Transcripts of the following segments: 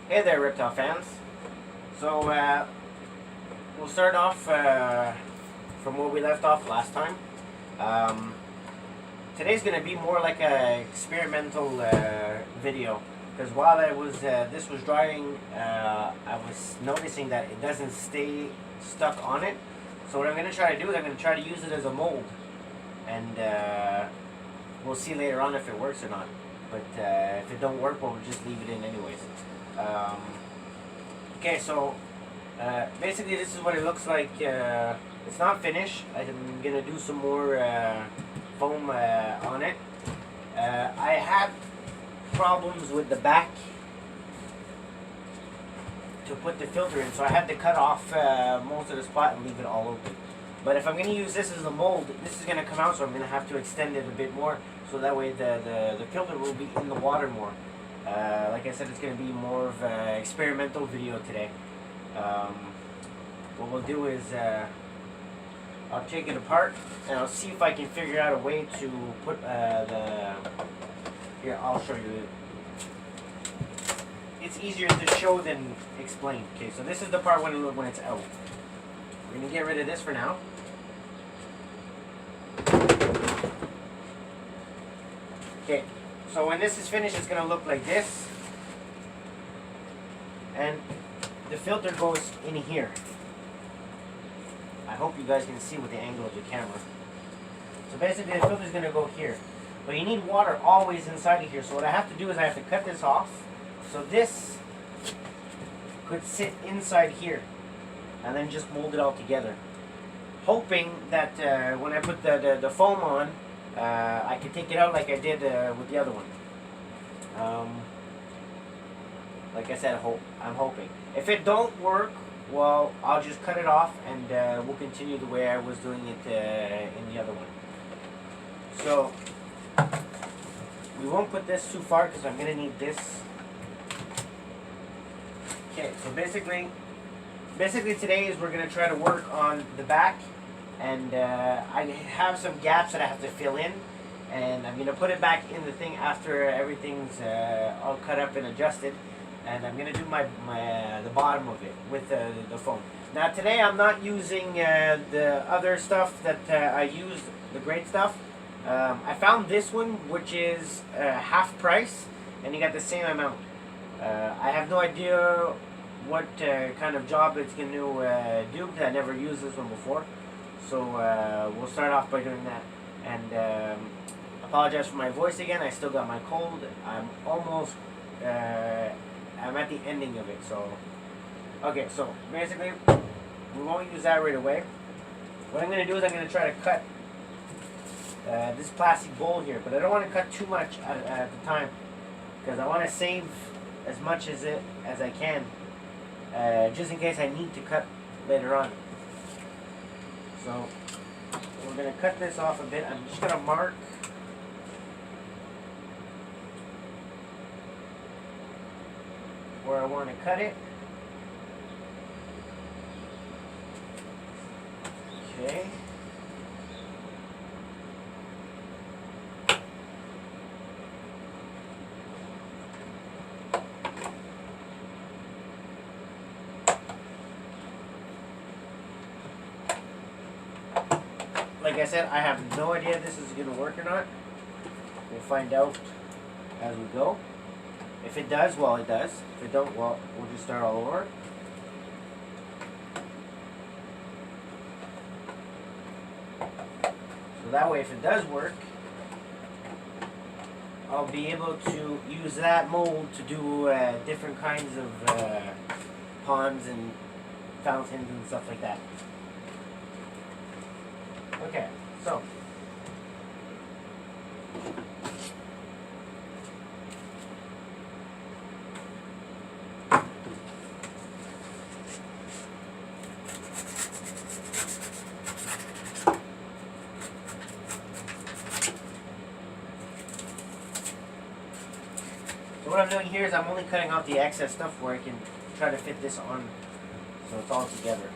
Hey there, reptile fans. So we'll start off from where we left off last time. Um, Today's going to be more like a experimental video, because while I was this was drying, I was noticing that it doesn't stay stuck on it. So what I'm going to try to do is I'm going to try to use it as a mold, and we'll see later on if it works or not. But if it don't work, we'll just leave it in anyways. Okay, so basically this is what it looks like. It's not finished. I'm gonna do some more foam on it. I had problems with the back to put the filter in, so I had to cut off most of the spot and leave it all open. But if I'm gonna use this as a mold, this is gonna come out, so I'm gonna have to extend it a bit more, so that way the filter will be in the water more. Like I said, it's going to be more of an experimental video today. What we'll do is I'll take it apart and I'll see if I can figure out a way to put here, I'll show you. It's easier to show than explain. Okay, so this is the part when it's out. We're going to get rid of this for now. Okay, so when this is finished, it's going to look like this. And the filter goes in here. I hope you guys can see with the angle of the camera. So basically the filter is going to go here. But you need water always inside of here. So what I have to do is I have to cut this off. So this could sit inside here. And then just mold it all together. Hoping that when I put the foam on, I can take it out like I did with the other one. Like I said, I'm hoping. If it don't work, well, I'll just cut it off and we'll continue the way I was doing it in the other one. So we won't put this too far because I'm going to need this. Okay, so basically today is we're going to try to work on the back. And I have some gaps that I have to fill in, and I'm going to put it back in the thing after everything's all cut up and adjusted, and I'm going to do the bottom of it with the foam. Now today I'm not using the other stuff that I used, the great stuff. I found this one, which is half price, and you got the same amount. I have no idea what kind of job it's going to do, because I never used this one before. So we'll start off by doing that. And apologize for my voice again. I still got my cold. I'm almost, I'm at the ending of it. So, okay, so basically, we won't use that right away. What I'm going to do is I'm going to try to cut this plastic bowl here. But I don't want to cut too much at the time, because I want to save as much as I can, just in case I need to cut later on. So we're going to cut this off a bit. I'm just going to mark where I want to cut it. Okay. Like I said, I have no idea if this is going to work or not. We'll find out as we go. If it does, well, it does. If it don't, well, we'll just start all over. So that way, if it does work, I'll be able to use that mold to do different kinds of ponds and fountains and stuff like that. Okay, so what I'm doing here is I'm only cutting off the excess stuff where I can try to fit this on so it's all together.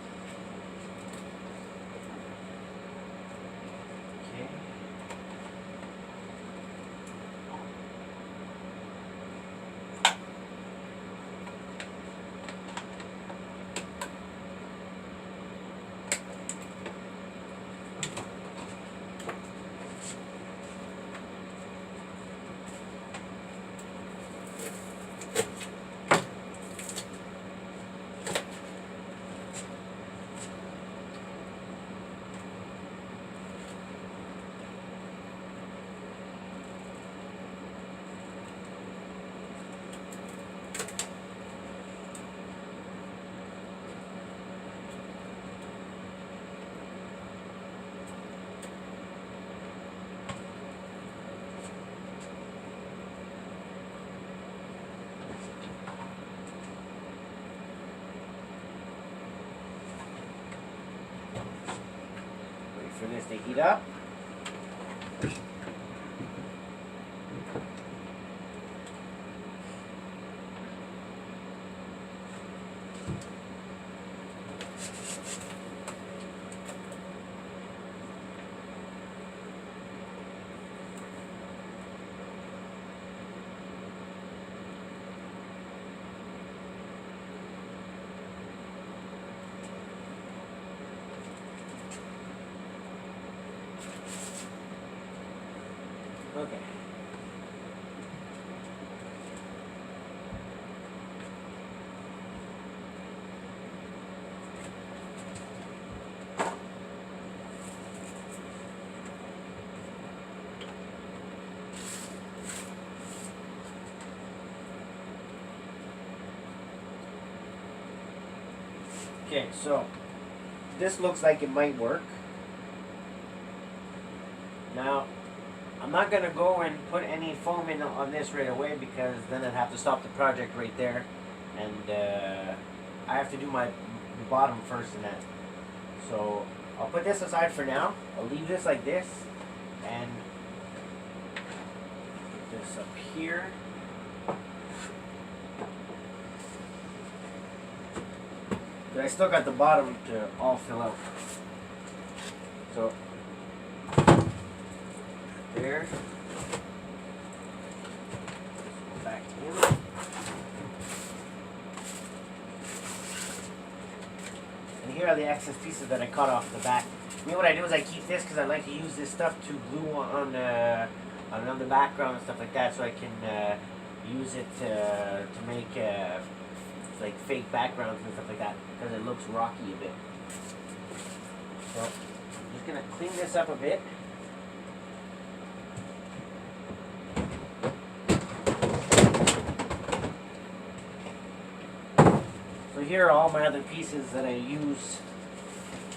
to heat up. Okay. Okay, so this looks like it might work. Now, I'm not going to go and put any foam in on this right away because then I'd have to stop the project right there. And I have to do my bottom first in that. So I'll put this aside for now. I'll leave this like this. And put this up here. But I still got the bottom to all fill out. So there. Back in. And here are the excess pieces that I cut off the back. What I do is I keep this because I like to use this stuff to glue on the background and stuff like that, so I can use it to make like fake backgrounds and stuff like that because it looks rocky a bit. So I'm just gonna clean this up a bit. So here are all my other pieces that I use.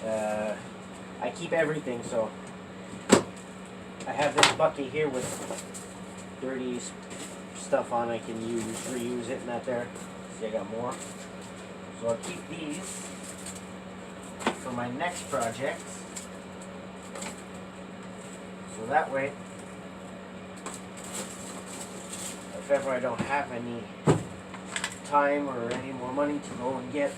I keep everything, so I have this bucket here with dirty stuff on. I can reuse it and that there. See, I got more. So I'll keep these for my next project. So that way, if ever I don't have any time or any more money to go and get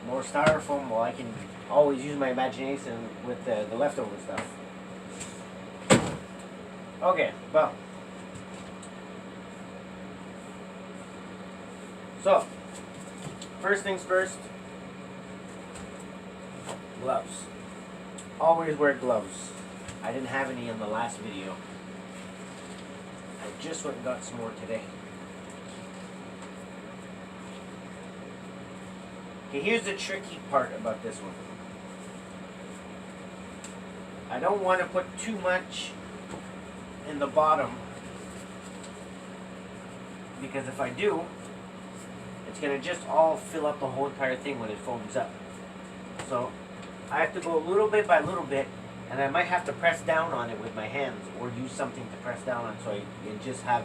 more styrofoam, well, I can always use my imagination with the leftover stuff. Okay, well. So, first things first, gloves. Always wear gloves. I didn't have any in the last video. I just went and got some more today. Okay, here's the tricky part about this one. I don't want to put too much in the bottom, because if I do, it's going to just all fill up the whole entire thing when it foams up. So I have to go little bit by little bit, and I might have to press down on it with my hands or use something to press down on so it just have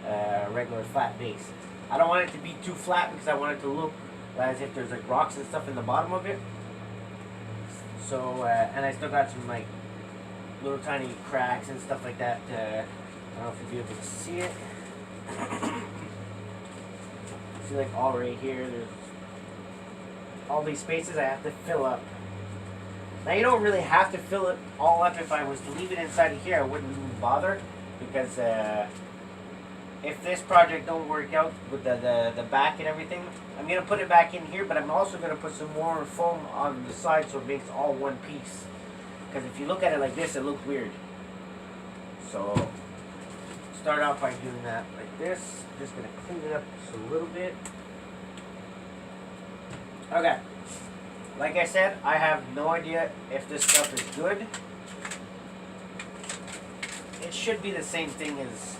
a regular flat base. I don't want it to be too flat because I want it to look as if there's like rocks and stuff in the bottom of it. So, and I still got some like little tiny cracks and stuff like that. I don't know if you'll be able to see it. See, like all right here, there's all these spaces I have to fill up. Now you don't really have to fill it all up. If I was to leave it inside of here, I wouldn't even bother, because if this project don't work out with the back and everything, I'm going to put it back in here, but I'm also going to put some more foam on the side so it makes all one piece. Because if you look at it like this, it looks weird. So start off by doing that like this. Just going to clean it up just a little bit. Okay. Like I said, I have no idea if this stuff is good. It should be the same thing as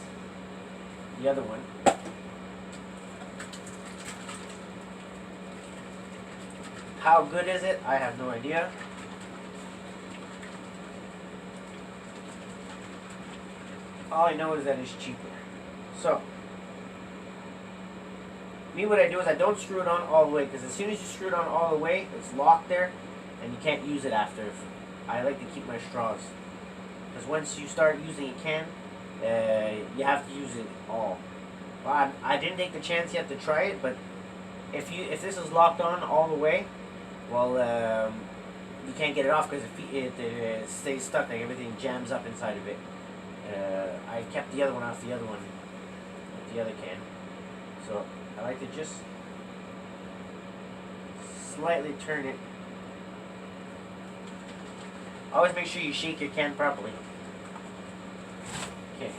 the other one. How good is it? I have no idea. All I know is that it's cheaper. So, what I do is I don't screw it on all the way, because as soon as you screw it on all the way, it's locked there, and you can't use it after. I like to keep my straws. Because once you start using a can, you have to use it all. Well, I didn't take the chance yet to try it, but if this is locked on all the way, well, you can't get it off because it stays stuck. Like everything jams up inside of it. I kept the other one off the other one, the other can. So I like to just slightly turn it. Always make sure you shake your can properly. Okay.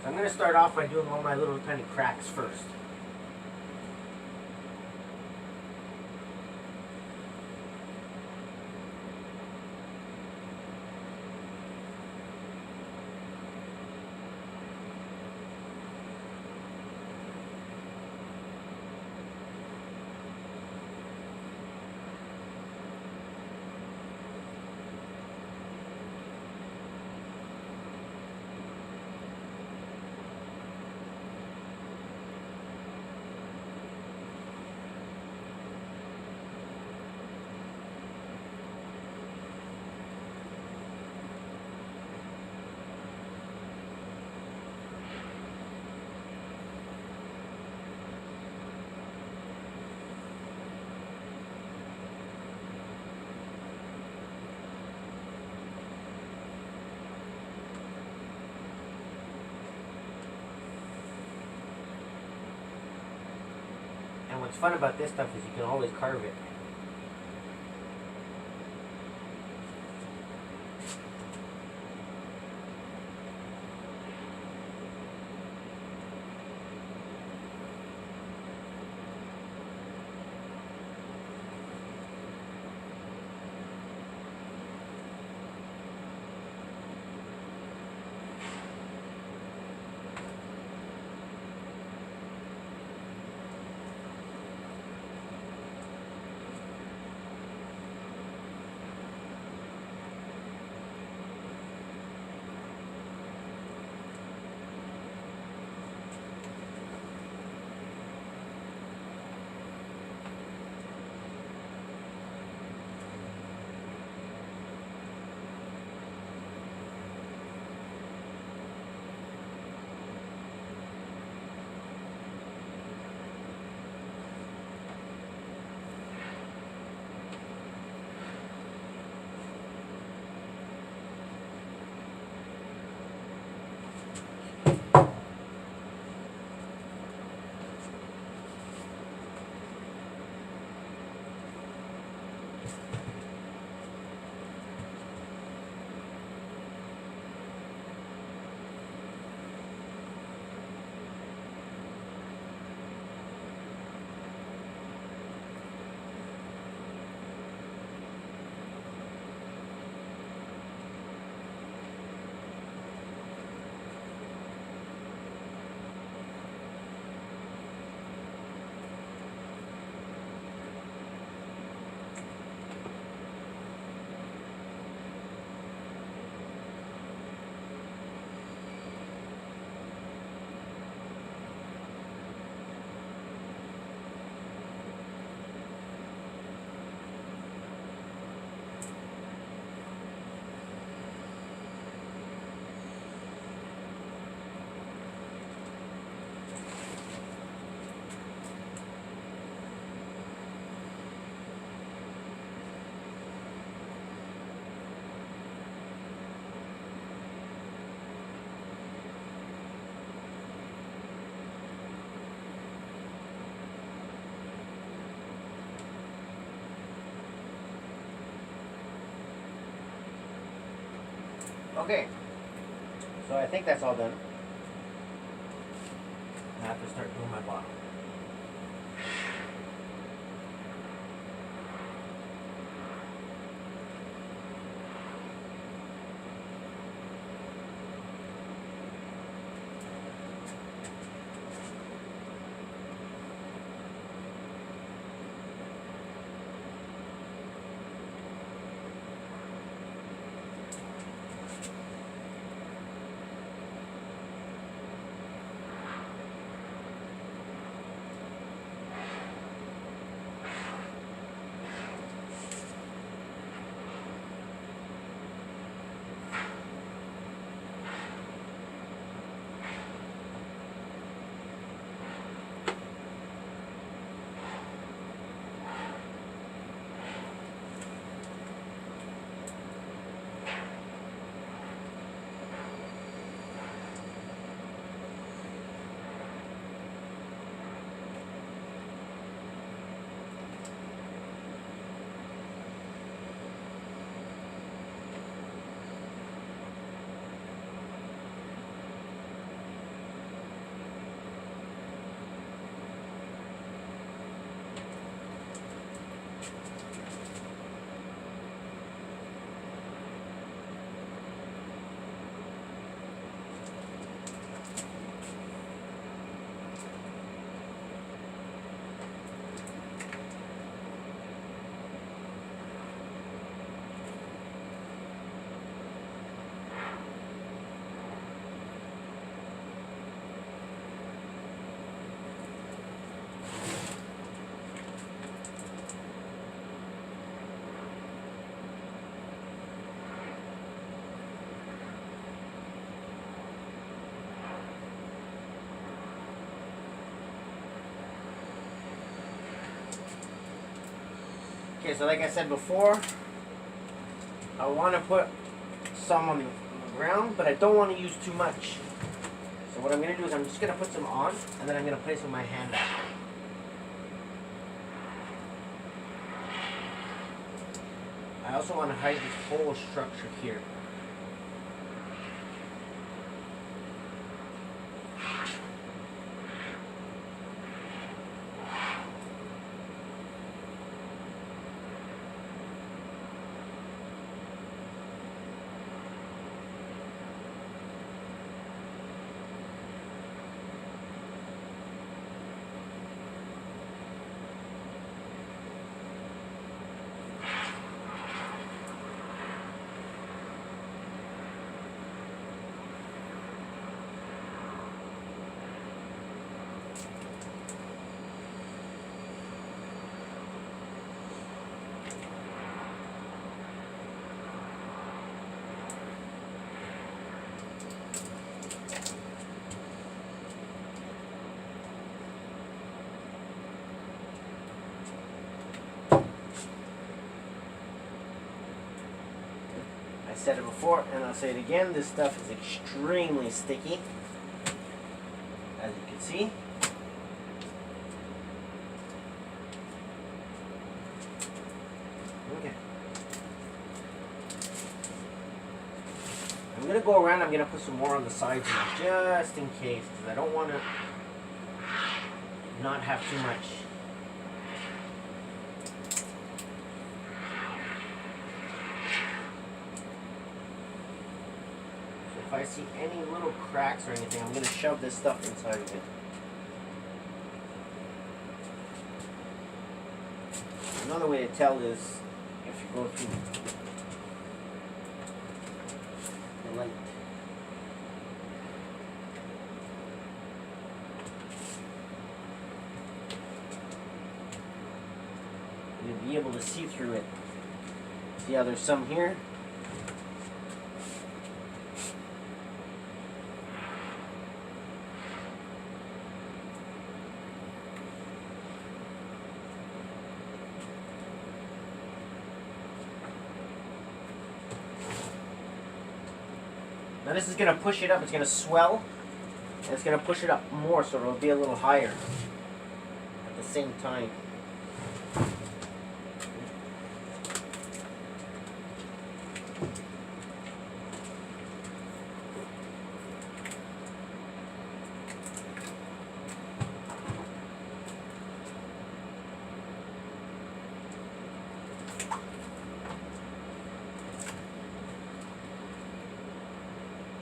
So I'm going to start off by doing all my little tiny cracks first. And what's fun about this stuff is you can always carve it. Okay, so I think that's all done. I have to start doing my bottom. Okay, so like I said before, I want to put some on the ground, but I don't want to use too much. So what I'm going to do is I'm just going to put some on, and then I'm going to place with my hand back. I also want to hide this whole structure here. I said it before, and I'll say it again, this stuff is extremely sticky, as you can see. Okay. I'm going to go around, I'm going to put some more on the sides now, just in case, because I don't want to not have too much. If I see any little cracks or anything, I'm going to shove this stuff inside of it. Another way to tell is if you go through the light. You'll be able to see through it. See how there's some here? Now this is going to push it up, it's going to swell, and it's going to push it up more so it'll be a little higher at the same time.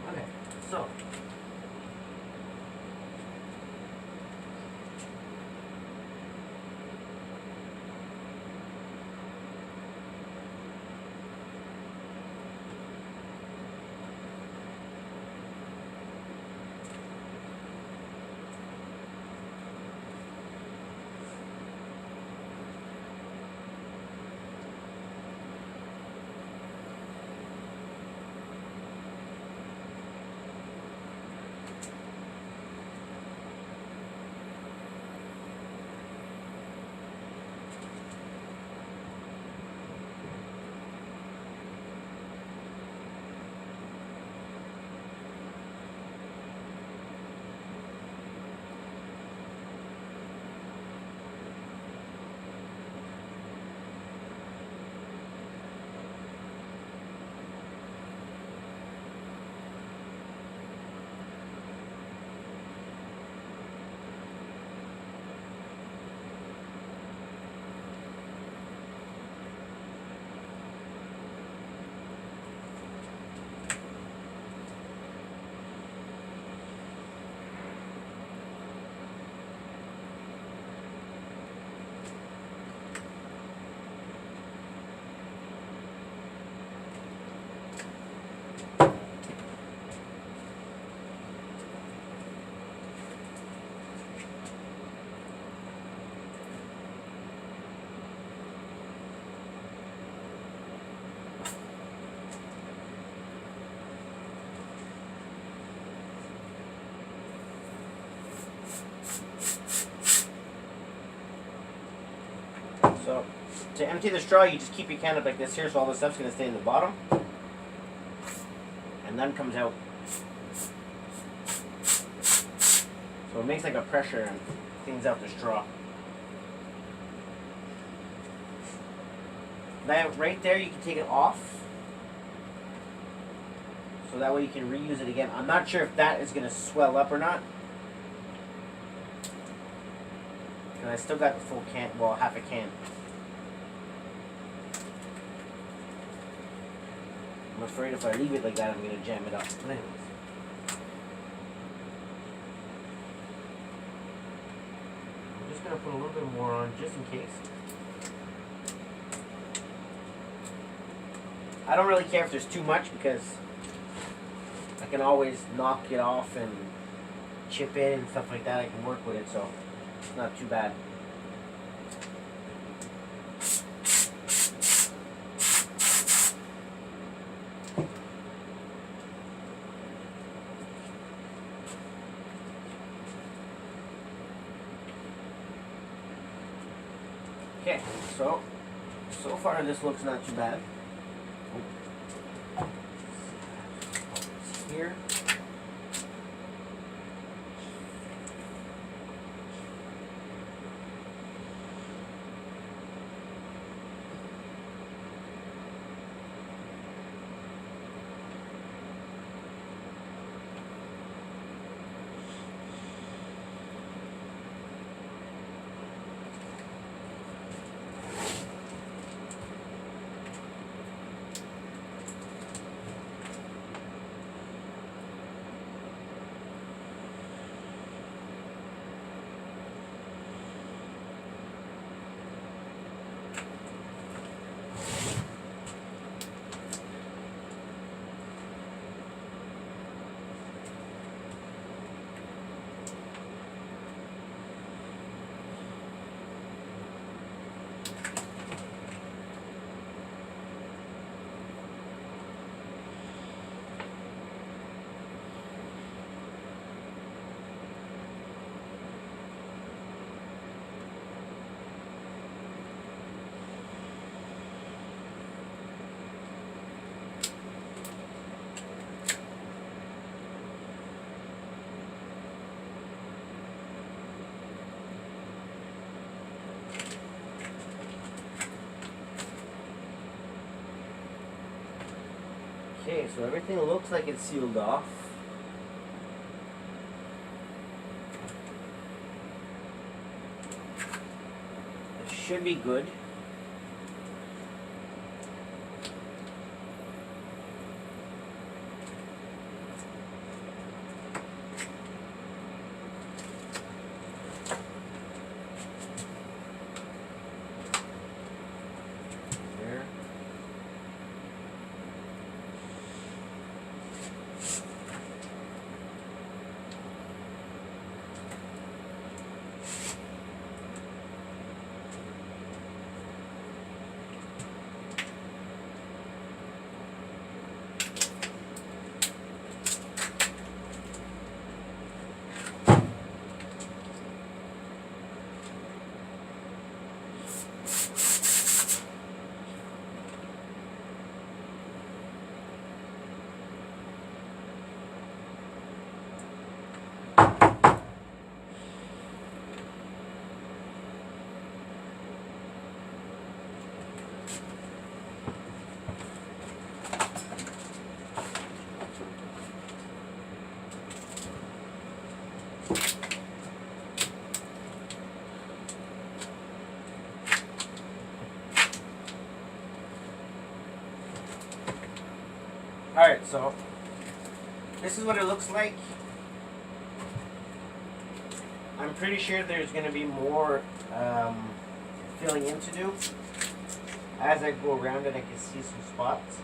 Okay, so So to empty the straw, you just keep your can up like this here, so all the stuff's going to stay in the bottom. And then comes out. So it makes like a pressure and cleans out the straw. Now right there you can take it off. So that way you can reuse it again. I'm not sure if that is going to swell up or not. And I still got the full can, well, half a can. I'm afraid if I leave it like that, I'm going to jam it up. But anyways. I'm just going to put a little bit more on just in case. I don't really care if there's too much because I can always knock it off and chip it and stuff like that. I can work with it, so it's not too bad. Okay, so far this looks not too bad. Here. Okay, so everything looks like it's sealed off. It should be good. Alright, so this is what it looks like. I'm pretty sure there's going to be more filling in to do. As I go around it, I can see some spots.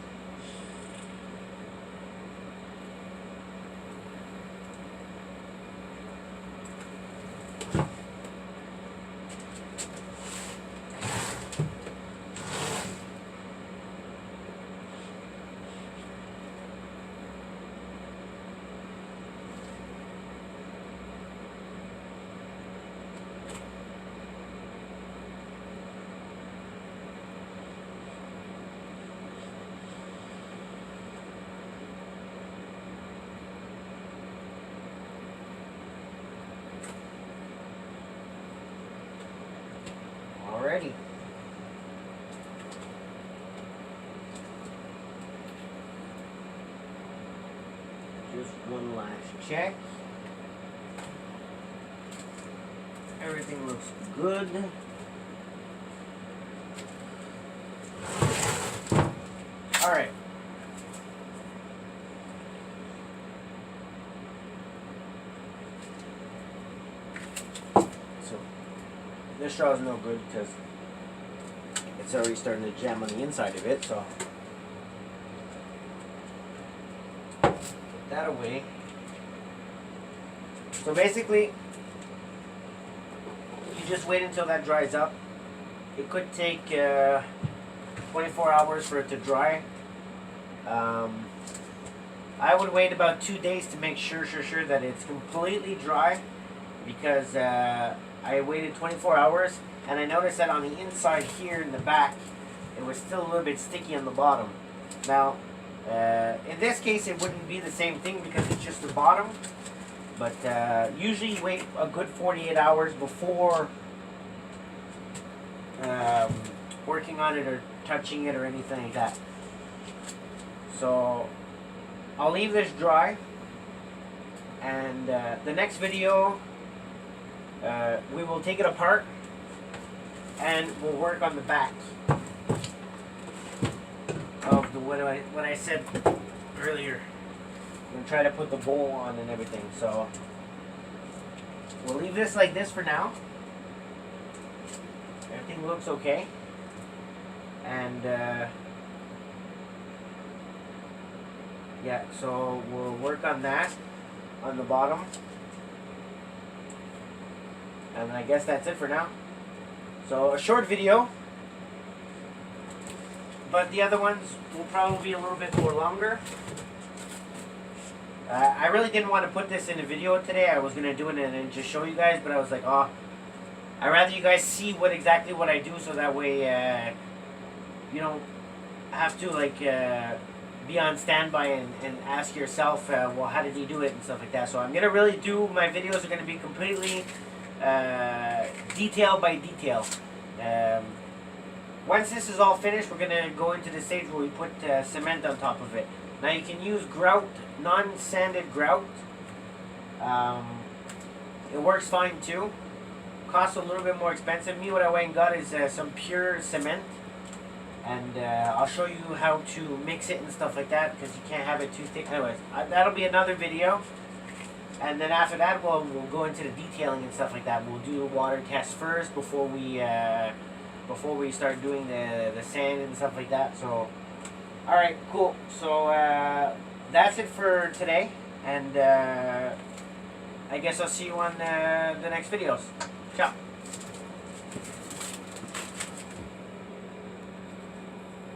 Alrighty. Just one last check. Everything looks good. Alright. So, this straw is no good because it's already starting to jam on the inside of it, so put that away. So basically, you just wait until that dries up. It could take 24 hours for it to dry. I would wait about 2 days to make sure that it's completely dry, because I waited 24 hours and I noticed that on the inside here in the back it was still a little bit sticky on the bottom. Now in this case it wouldn't be the same thing because it's just the bottom, but usually you wait a good 48 hours before working on it or touching it or anything like that. So I'll leave this dry, and the next video we will take it apart and we'll work on the back of the what I said earlier. I'm gonna try to put the bowl on and everything. So we'll leave this like this for now. Everything looks okay, and yeah, so we'll work on that on the bottom, and I guess that's it for now. So a short video, but the other ones will probably be a little bit more longer. I really didn't want to put this in a video today. I was going to do it and then just show you guys, but I was like, oh, I'd rather you guys see exactly what I do, so that way you don't have to like be on standby and ask yourself, well, how did he do it and stuff like that. So I'm gonna really do, my videos are gonna be completely detail by detail. Once this is all finished, we're gonna go into the stage where we put cement on top of it. Now you can use grout, non-sanded grout. It works fine too. Costs a little bit more expensive. Me, what I went and got is some pure cement. And I'll show you how to mix it and stuff like that, because you can't have it too thick. Anyways, that'll be another video. And then after that, we'll go into the detailing and stuff like that. We'll do a water test first before we start doing the sand and stuff like that. So, all right, cool. So that's it for today, and I guess I'll see you on the next videos. Ciao.